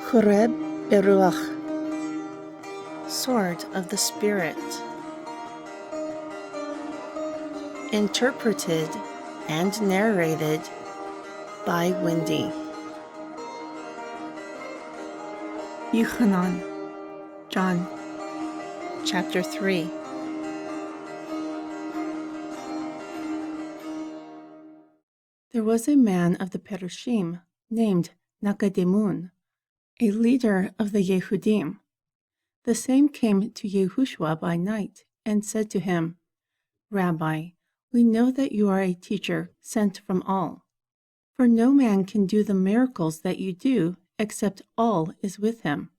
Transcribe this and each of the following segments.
Choreb Beruach, Sword of the Spirit. Interpreted and narrated by Wendy. Yochanan, John, Chapter 3. There was a man of the Perushim named Nakademun, a leader of the Yehudim. The same came to Yehoshua by night and said to him, Rabbi, we know that you are a teacher sent from all. For no man can do the miracles that you do except all is with him.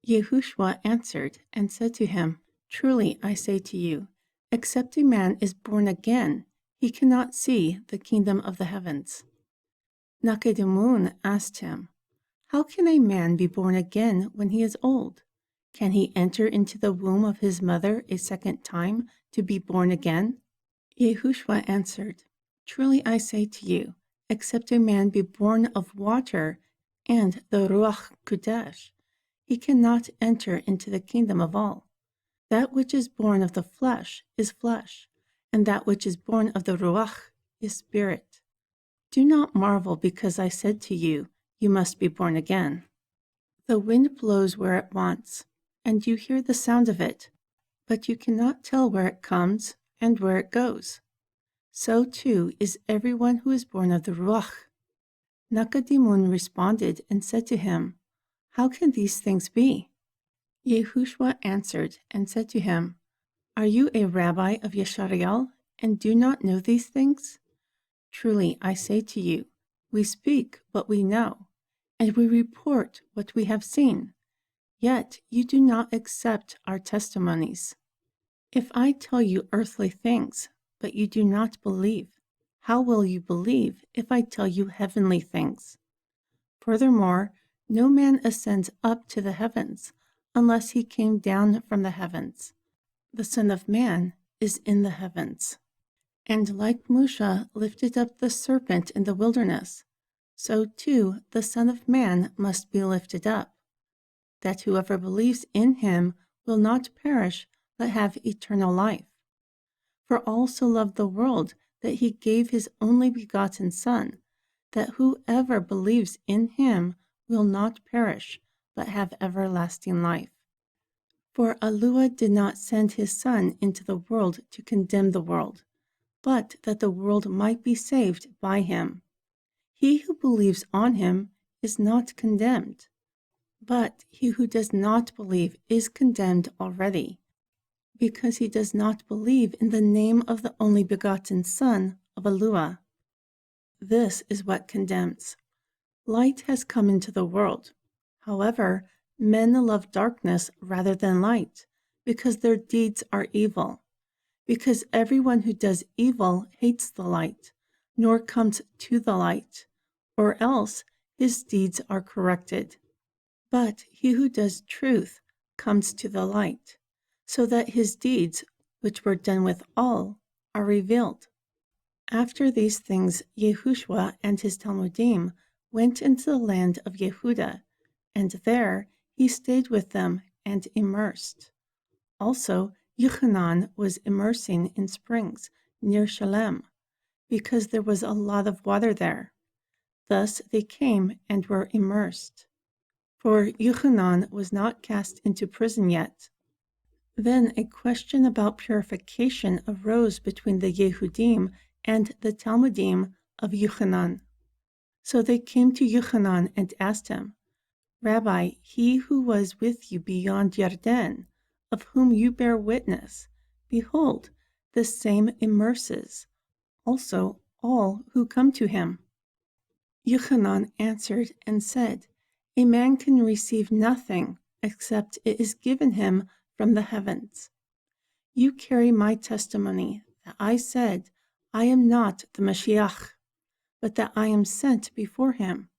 Yehoshua answered and said to him, Truly I say to you, except a man is born again, he cannot see the kingdom of the heavens. Nakademun asked him, How can a man be born again when he is old? Can he enter into the womb of his mother a second time to be born again? Yehoshua answered, Truly I say to you, except a man be born of water and the Ruach Kodesh, he cannot enter into the kingdom of all. That which is born of the flesh is flesh, and that which is born of the Ruach is spirit. Do not marvel because I said to you, you must be born again. The wind blows where it wants, and you hear the sound of it, but you cannot tell where it comes and where it goes. So too is everyone who is born of the Ruach. Nakademun responded and said to him, How can these things be? Yehoshua answered and said to him, Are you a rabbi of Yeshariel, and do not know these things? Truly I say to you, we speak what we know, and we report what we have seen, yet you do not accept our testimonies. If I tell you earthly things, but you do not believe, how will you believe if I tell you heavenly things? Furthermore, no man ascends up to the heavens unless he came down from the heavens. The Son of Man is in the heavens. And like Moshe lifted up the serpent in the wilderness, so too the Son of Man must be lifted up, that whoever believes in him will not perish but have eternal life. For all so loved the world that he gave his only begotten Son, that whoever believes in him will not perish but have everlasting life. For Eluah did not send his Son into the world to condemn the world, but that the world might be saved by him. He who believes on him is not condemned, but he who does not believe is condemned already, because he does not believe in the name of the only begotten Son of Eluah. This is what condemns. Light has come into the world. However, men love darkness rather than light, because their deeds are evil. Because everyone who does evil hates the light, nor comes to the light, or else his deeds are corrected. But he who does truth comes to the light, so that his deeds, which were done with all, are revealed. After these things, Yehoshua and his Talmudim went into the land of Yehuda, and there he stayed with them and immersed. Also, Yochanan was immersing in springs near Shalem, because there was a lot of water there. Thus they came and were immersed. For Yochanan was not cast into prison yet. Then a question about purification arose between the Yehudim and the Talmudim of Yochanan. So they came to Yochanan and asked him, Rabbi, he who was with you beyond Yarden, of whom you bear witness, behold, the same immerses, also all who come to him. Yochanan answered and said, A man can receive nothing except it is given him from the heavens. You carry my testimony that I said, I am not the Mashiach, but that I am sent before him.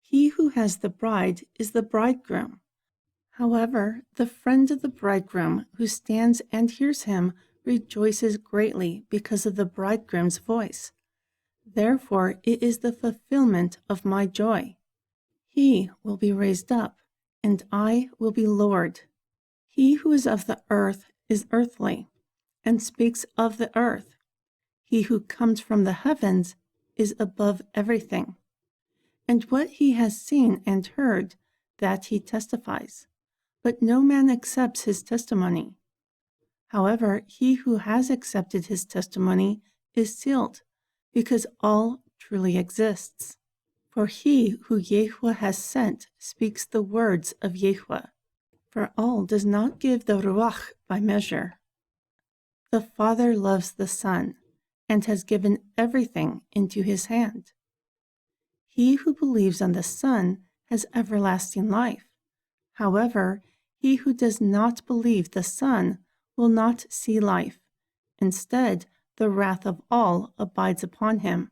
He who has the bride is the bridegroom. However, the friend of the bridegroom who stands and hears him rejoices greatly because of the bridegroom's voice. Therefore it is the fulfillment of my joy. He will be raised up, and I will be Lord. He who is of the earth is earthly, and speaks of the earth. He who comes from the heavens is above everything. And what he has seen and heard, that he testifies. But no man accepts his testimony. However, he who has accepted his testimony is sealed, because all truly exists. For he who Yahweh has sent speaks the words of Yahweh. For all does not give the Ruach by measure. The Father loves the Son, and has given everything into his hand. He who believes on the Son has everlasting life. However, he who does not believe the Son will not see life. Instead, the wrath of all abides upon him.